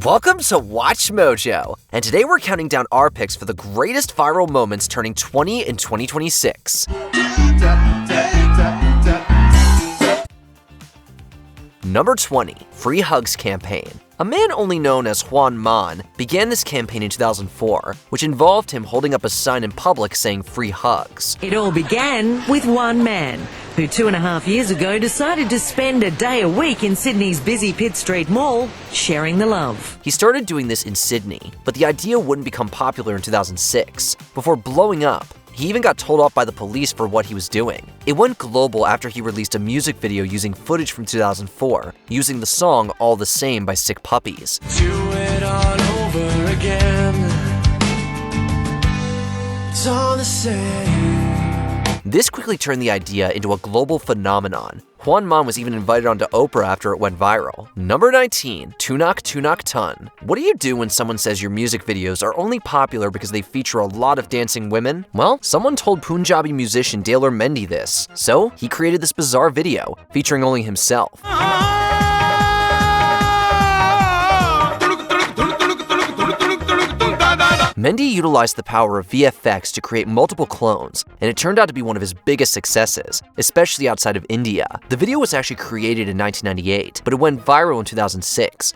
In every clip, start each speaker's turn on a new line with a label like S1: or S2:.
S1: Welcome to Watch Mojo, and today we're counting down our picks for the greatest viral moments turning 20 in 2026. Number 20, Free Hugs Campaign. A man only known as Juan Man began this campaign in 2004, which involved him holding up a sign in public saying free hugs.
S2: It all began with one man who 2.5 years ago decided to spend a day a week in Sydney's busy Pitt Street Mall sharing the love.
S1: He started doing this in Sydney, but the idea wouldn't become popular in 2006, before blowing up. He even got told off by the police for what he was doing. It went global after he released a music video using footage from 2004, using the song All the Same by Sick Puppies.
S3: Do it all over again. It's all the same.
S1: This quickly turned the idea into a global phenomenon. Juan Man was even invited onto Oprah after it went viral. Number 19, Tunak Ton. What do you do when someone says your music videos are only popular because they feature a lot of dancing women? Well, someone told Punjabi musician Daler Mendy this, so he created this bizarre video featuring only himself. Mendy utilized the power of VFX to create multiple clones, and it turned out to be one of his biggest successes, especially outside of India. The video was actually created in 1998, but it went viral in 2006.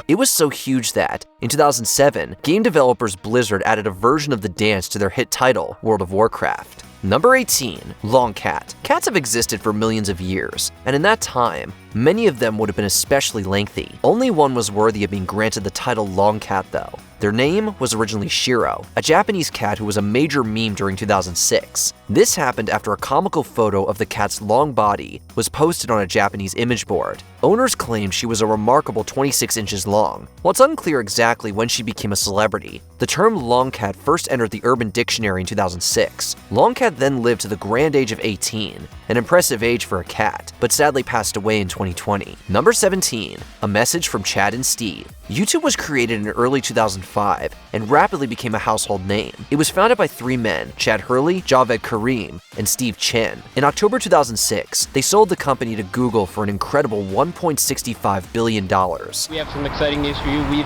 S1: It was so huge that, in 2007, game developers Blizzard added a version of the dance to their hit title, World of Warcraft. Number 18, Lolcat. Cats have existed for millions of years, and in that time, many of them would have been especially lengthy. Only one was worthy of being granted the title Lolcat though. Their name was originally Shiro, a Japanese cat who was a major meme during 2006. This happened after a comical photo of the cat's long body was posted on a Japanese image board. Owners claimed she was a remarkable 26 inches long. While it's unclear exactly when she became a celebrity, the term Lolcat first entered the Urban Dictionary in 2006. Lolcat then lived to the grand age of 18, an impressive age for a cat, but sadly passed away in 2020. Number 17, A Message from Chad and Steve. YouTube was created in early 2005 and rapidly became a household name. It was founded by three men, Chad Hurley, Javed Karim, and Steve Chen. In October 2006, they sold the company to Google for an incredible $1.65 billion.
S4: We have some exciting news for you. We've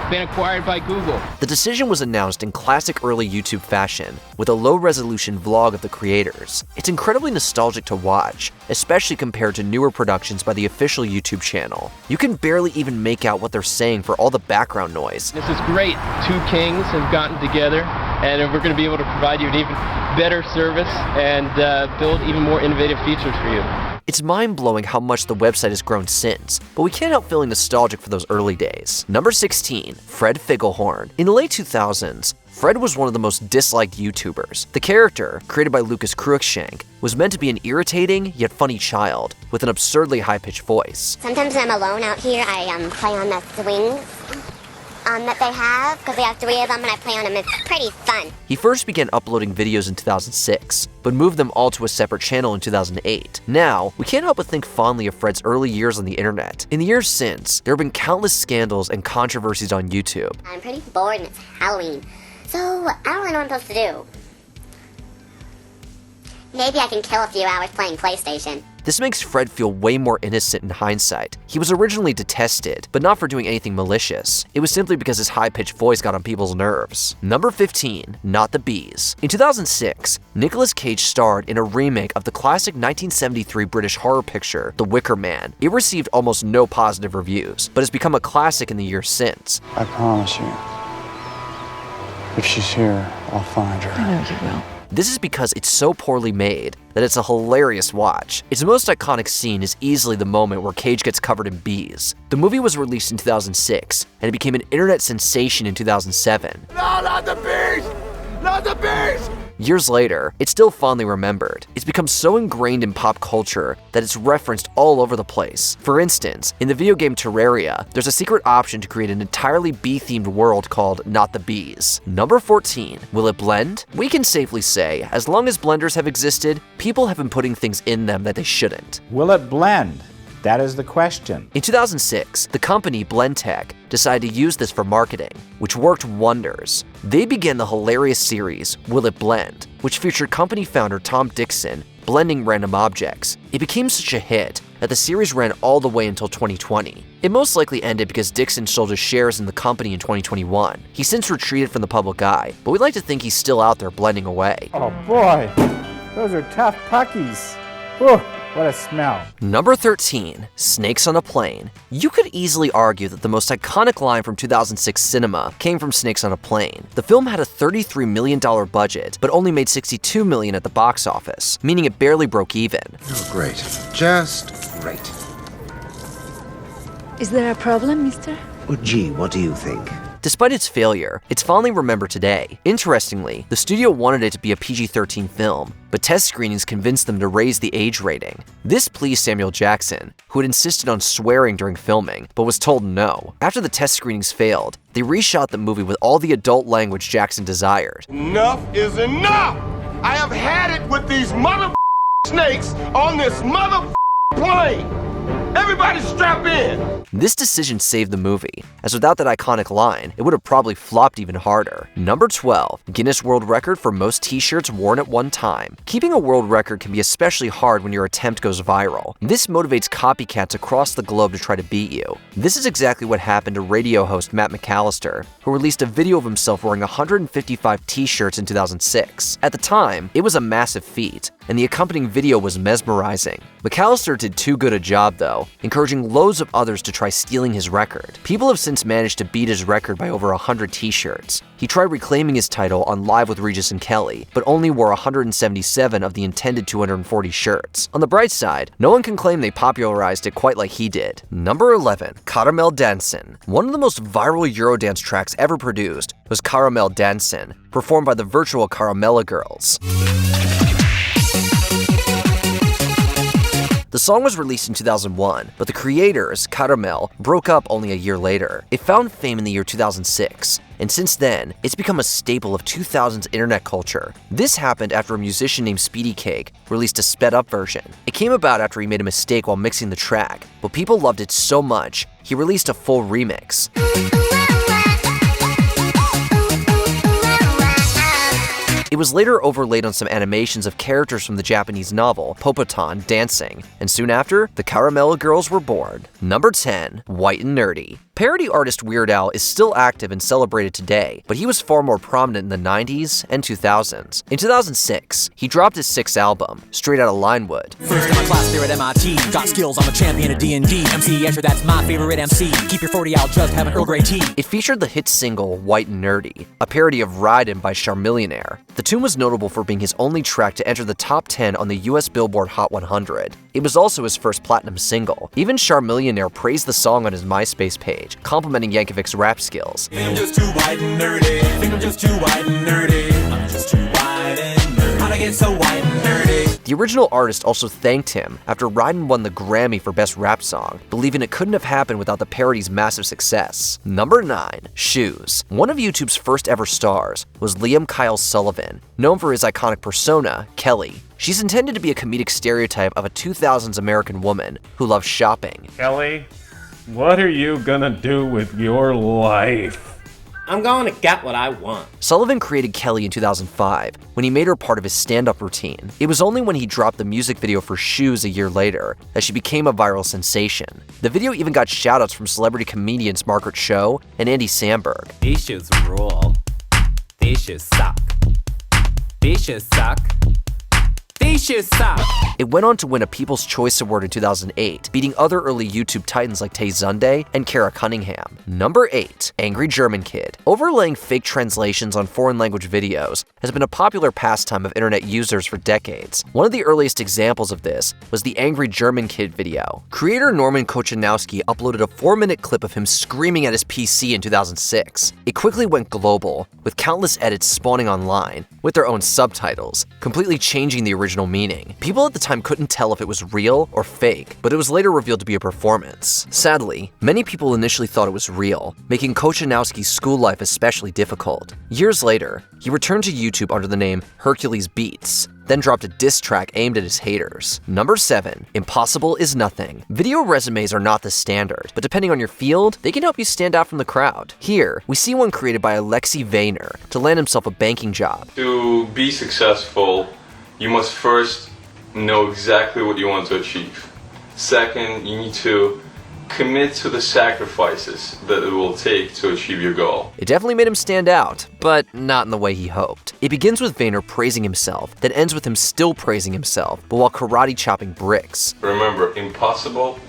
S4: been acquired by Google.
S1: The decision was announced in classic early YouTube fashion, with a low-resolution vlog of the creators. It's incredibly nostalgic to watch, especially compared to newer productions by the official YouTube channel. You can barely even make out what they're saying for all the background noise.
S4: This is great. Two kings have gotten together, and we're going to be able to provide you an even better service and build even more innovative features for you.
S1: It's mind-blowing how much the website has grown since, but we can't help feeling nostalgic for those early days. Number 16, Fred Figglehorn. In the late 2000s, Fred was one of the most disliked YouTubers. The character, created by Lucas Cruikshank, was meant to be an irritating yet funny child with an absurdly high-pitched voice.
S5: Sometimes when I'm alone out here, I play on the swings that they have, because we have three of them and I play on them. It's pretty fun.
S1: He first began uploading videos in 2006, but moved them all to a separate channel in 2008. Now, we can't help but think fondly of Fred's early years on the internet. In the years since, there have been countless scandals and controversies on YouTube.
S5: I'm pretty bored and it's Halloween, so I don't really know what I'm supposed to do. Maybe I can kill a few hours playing PlayStation.
S1: This makes Fred feel way more innocent in hindsight. He was originally detested, but not for doing anything malicious. It was simply because his high-pitched voice got on people's nerves. Number 15, Not the Bees. In 2006, Nicolas Cage starred in a remake of the classic 1973 British horror picture, The Wicker Man. It received almost no positive reviews, but has become a classic in the years since.
S6: I promise you, if she's here, I'll find her.
S2: I know you will.
S1: This is because it's so poorly made that it's a hilarious watch. Its most iconic scene is easily the moment where Cage gets covered in bees. The movie was released in 2006, and it became an internet sensation in 2007.
S3: No, not the bees! Not the bees!
S1: Years later, it's still fondly remembered. It's become so ingrained in pop culture that it's referenced all over the place. For instance, in the video game Terraria, there's a secret option to create an entirely bee-themed world called Not the Bees. Number 14, Will it blend? We can safely say, as long as blenders have existed, people have been putting things in them that they shouldn't.
S7: Will it blend? That is the question.
S1: In 2006, the company Blendtec decided to use this for marketing, which worked wonders. They began the hilarious series Will It Blend, which featured company founder Tom Dixon blending random objects. It became such a hit, that the series ran all the way until 2020. It most likely ended because Dixon sold his shares in the company in 2021. He's since retreated from the public eye, but we'd like to think he's still out there blending away.
S7: Oh boy, those are tough puckies. Whew, what a smell.
S1: Number 13, Snakes on a Plane. You could easily argue that the most iconic line from 2006 cinema came from Snakes on a Plane. The film had a $33 million budget, but only made $62 million at the box office, meaning it barely broke even.
S8: Oh, great. Just great.
S9: Is there a problem, mister?
S8: Well, gee, what do you think?
S1: Despite its failure, it's fondly remembered today. Interestingly, the studio wanted it to be a PG-13 film, but test screenings convinced them to raise the age rating. This pleased Samuel Jackson, who had insisted on swearing during filming, but was told no. After the test screenings failed, they reshot the movie with all the adult language Jackson desired.
S3: Enough is enough! I have had it with these mother snakes on this mother plane! Everybody strap in!
S1: This decision saved the movie, as without that iconic line, it would have probably flopped even harder. Number 12, Guinness World Record for most t-shirts worn at one time. Keeping a world record can be especially hard when your attempt goes viral. This motivates copycats across the globe to try to beat you. This is exactly what happened to radio host Matt McAllister, who released a video of himself wearing 155 t-shirts in 2006. At the time, it was a massive feat, and the accompanying video was mesmerizing. McAllister did too good a job though, encouraging loads of others to try stealing his record. People have since managed to beat his record by over 100 t-shirts. He tried reclaiming his title on Live with Regis and Kelly, but only wore 177 of the intended 240 shirts. On the bright side, no one can claim they popularized it quite like he did. Number 11, Caramel Dancin'. One of the most viral Eurodance tracks ever produced was Caramel Dancin', performed by the virtual Caramella Girls. The song was released in 2001, but the creators, Caramel, broke up only a year later. It found fame in the year 2006, and since then, it's become a staple of 2000s internet culture. This happened after a musician named Speedy Cake released a sped-up version. It came about after he made a mistake while mixing the track, but people loved it so much, he released a full remix. It was later overlaid on some animations of characters from the Japanese novel Popotan dancing, and soon after, the Caramella Girls were born. Number 10, White and Nerdy. Parody artist Weird Al is still active and celebrated today, but he was far more prominent in the 90s and 2000s. In 2006, he dropped his 6th album, Straight Outta Linewood.
S10: First in my class there at MIT, got skills, I'm a champion of D&D. MC Escher, that's my favorite MC. Keep your 40, I'll just have an Earl Grey tea.
S1: It featured the hit single White and Nerdy, a parody of Ridin' by Charmillionaire. The tune was notable for being his only track to enter the top 10 on the US Billboard Hot 100. It was also his first platinum single. Even Charmillionaire praised the song on his MySpace page, complimenting Yankovic's rap skills.
S11: I'm just too white and nerdy. Think I'm just too white and nerdy. I'm just too white and nerdy. How'd I get so white and nerdy?
S1: The original artist also thanked him after Ridin' won the Grammy for Best Rap Song, believing it couldn't have happened without the parody's massive success. Number 9, Shoes. One of YouTube's first ever stars was Liam Kyle Sullivan, known for his iconic persona, Kelly. She's intended to be a comedic stereotype of a 2000s American woman who loves shopping.
S12: Kelly, what are you gonna do with your life?
S13: I'm going to get what I want.
S1: Sullivan created Kelly in 2005 when he made her part of his stand-up routine. It was only when he dropped the music video for Shoes a year later that she became a viral sensation. The video even got shoutouts from celebrity comedians Margaret Cho and Andy Samberg.
S13: These shoes rule. These shoes suck. These shoes suck. These shoes suck.
S1: It went on to win a People's Choice Award in 2008, beating other early YouTube titans like Tay Zunde and Kara Cunningham. Number 8, Angry German Kid. Overlaying fake translations on foreign language videos has been a popular pastime of internet users for decades. One of the earliest examples of this was the Angry German Kid video. Creator Norman Kochanowski uploaded a 4-minute clip of him screaming at his PC in 2006. It quickly went global, with countless edits spawning online, with their own subtitles, completely changing the original meaning. People at the time couldn't tell if it was real or fake, but it was later revealed to be a performance. Sadly, many people initially thought it was real, making Kochanowski's school life especially difficult. Years later, he returned to YouTube under the name Hercules Beats, then dropped a diss track aimed at his haters. Number 7, Impossible is Nothing. Video resumes are not the standard, but depending on your field, they can help you stand out from the crowd. Here, we see one created by Alexi Vayner to land himself a banking job.
S14: To be successful, you must first know exactly what you want to achieve.
S9: Second, you need to commit to the sacrifices that it will take to achieve your goal.
S1: It definitely made him stand out, but not in the way he hoped. It begins with Vayner praising himself, then ends with him still praising himself, but while karate chopping bricks.
S9: Remember, impossible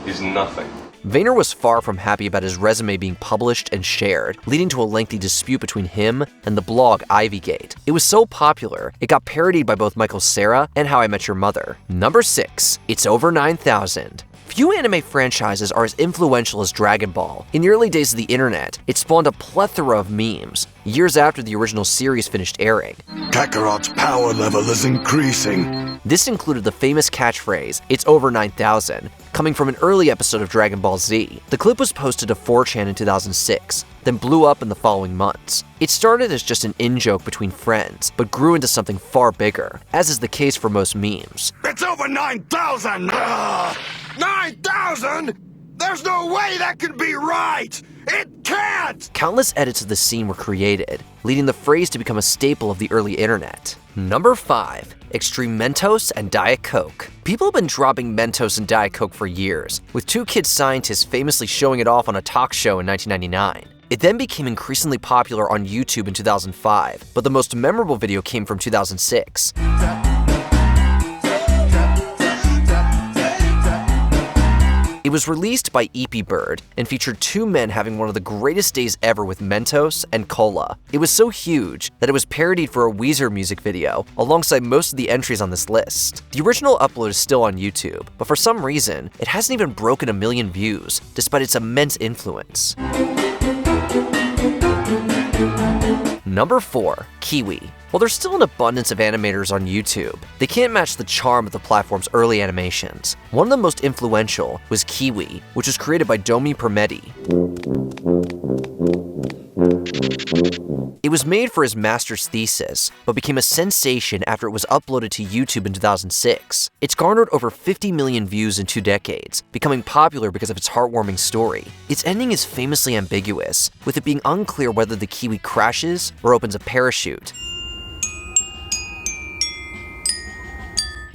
S9: is nothing.
S1: Vayner was far from happy about his resume being published and shared, leading to a lengthy dispute between him and the blog Ivygate. It was so popular, it got parodied by both Michael Cera and How I Met Your Mother. Number 6. It's over 9,000. Few anime franchises are as influential as Dragon Ball. In the early days of the internet, it spawned a plethora of memes, years after the original series finished airing.
S14: Kakarot's power level is increasing.
S1: This included the famous catchphrase, "It's over 9,000," coming from an early episode of Dragon Ball Z. The clip was posted to 4chan in 2006, then blew up in the following months. It started as just an in-joke between friends, but grew into something far bigger, as is the case for most memes.
S14: It's over 9,000! 9,000? There's no way that can be right! It can't!
S1: Countless edits of the scene were created, leading the phrase to become a staple of the early internet. Number 5. Extreme Mentos and Diet Coke. People have been dropping Mentos and Diet Coke for years, with two kid scientists famously showing it off on a talk show in 1999. It then became increasingly popular on YouTube in 2005, but the most memorable video came from 2006. It was released by Eepy Bird and featured two men having one of the greatest days ever with Mentos and cola. It was so huge that it was parodied for a Weezer music video alongside most of the entries on this list. The original upload is still on YouTube, but for some reason, it hasn't even broken 1 million views, despite its immense influence. Number 4. Kiwi. While there's still an abundance of animators on YouTube, they can't match the charm of the platform's early animations. One of the most influential was Kiwi, which was created by Domi Permeti. It was made for his master's thesis, but became a sensation after it was uploaded to YouTube in 2006. It's garnered over 50 million views in 2 decades, becoming popular because of its heartwarming story. Its ending is famously ambiguous, with it being unclear whether the Kiwi crashes or opens a parachute.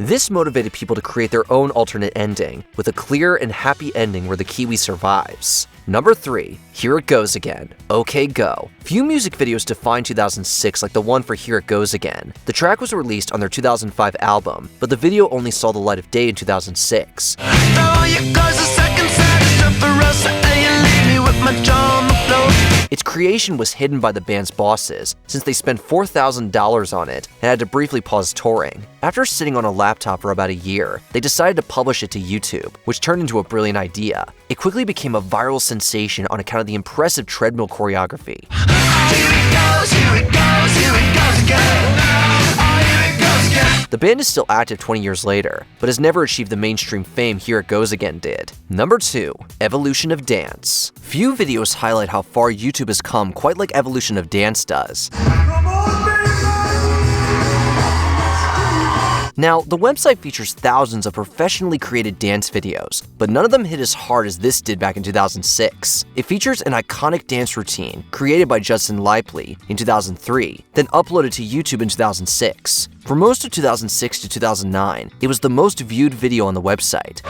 S1: This motivated people to create their own alternate ending, with a clear and happy ending where the Kiwi survives. Number 3. Here It Goes Again. OK Go. Few music videos defined 2006 like the one for Here It Goes Again. The track was released on their 2005 album, but the video only saw the light of day in 2006. Its creation was hidden by the band's bosses, since they spent $4,000 on it and had to briefly pause touring. After sitting on a laptop for about a year, they decided to publish it to YouTube, which turned into a brilliant idea. It quickly became a viral sensation on account of the impressive treadmill choreography. The band is still active 20 years later, but has never achieved the mainstream fame Here It Goes Again did. Number 2. Evolution of Dance. Few videos highlight how far YouTube has come quite like Evolution of Dance does. Now, the website features thousands of professionally created dance videos, but none of them hit as hard as this did back in 2006. It features an iconic dance routine created by Judson Lively in 2003, then uploaded to YouTube in 2006. For most of 2006 to 2009, it was the most viewed video on the website.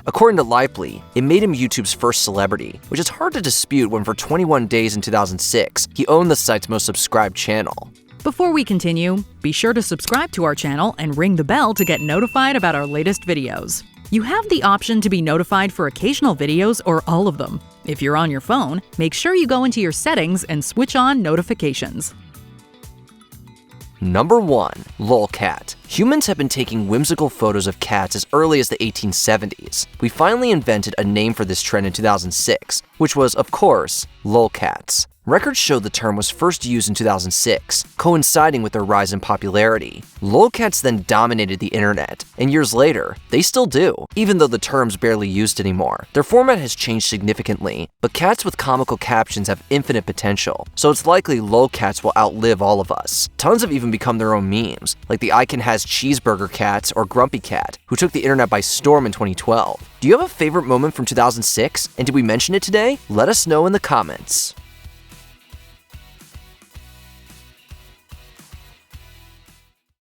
S1: According to Lively, it made him YouTube's first celebrity, which is hard to dispute when for 21 days in 2006, he owned the site's most subscribed channel.
S15: Before we continue, be sure to subscribe to our channel and ring the bell to get notified about our latest videos. You have the option to be notified for occasional videos or all of them. If you're on your phone, make sure you go into your settings and switch on notifications.
S1: Number 1. Lolcat. Humans have been taking whimsical photos of cats as early as the 1870s. We finally invented a name for this trend in 2006, which was, of course, Lolcats. Records show the term was first used in 2006, coinciding with their rise in popularity. Lolcats then dominated the internet, and years later, they still do, even though the term's barely used anymore. Their format has changed significantly, but cats with comical captions have infinite potential, so it's likely Lolcats will outlive all of us. Tons have even become their own memes, like the icon has cheeseburger cats or grumpy cat, who took the internet by storm in 2012. Do you have a favorite moment from 2006, and did we mention it today? Let us know in the comments.